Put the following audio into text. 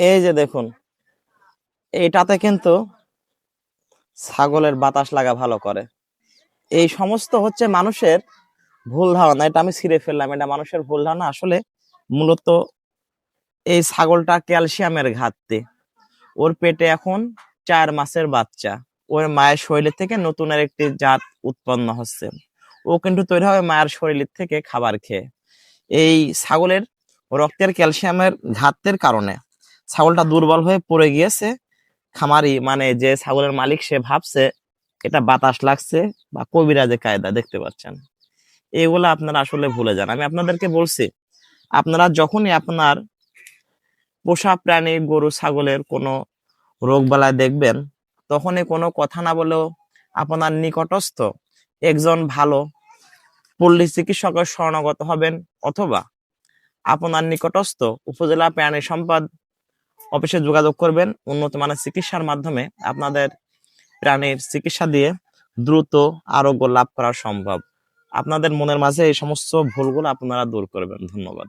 এই যে দেখুন, এইটাতে কিন্তু ছাগলের বাতাস লাগা ভালো করে। এই সমস্ত হচ্ছে মানুষের ভুল ধারণা। এটা আমি ছিঁড়ে ফেললাম, এটা মানুষের ভুল ধারণা। আসলে মূলত এই ছাগলটা ক্যালসিয়ামের ঘাটতি। ওর পেটে এখন 4 মাসের বাচ্চা। ওর মায়ের শরীর থেকে নতুন আর একটি জাত উৎপন্ন হচ্ছে। ও কিন্তু তৈরি হবে মায়ের শরীর থেকে খাবার খেয়ে। এই ছাগলের রক্তের ক্যালসিয়ামের ঘাটতির কারণে ছাগলটা দুর্বল হয়ে পড়ে গিয়েছে। খামারি মানে যে ছাগলের মালিক সে ভাবছে এটা বাতাস লাগছে বা কবিরাজে কায়দা, দেখতে পাচ্ছেন। এগুলো আপনারা আসলে ভুলে যান। আমি আপনাদেরকে বলছি, আপনারা যখনই আপনার পোষা প্রাণী গরু ছাগলের কোনো রোগ বালাই দেখবেন, তখনই কোনো কথা না বলেও আপনার নিকটস্থ একজন ভালো পল্লী চিকিৎসকের শরণাগত হবেন, অথবা আপনার নিকটস্থ উপজেলা প্রাণী সম্পদ অফিসে যোগাযোগ করবেন। উন্নত মানের চিকিৎসার মাধ্যমে আপনাদের প্রাণীর চিকিৎসা দিয়ে দ্রুত আরোগ্য লাভ করা সম্ভব। আপনাদের মনের মাঝে এই সমস্ত ভুলগুলো আপনারা দূর করবেন। ধন্যবাদ।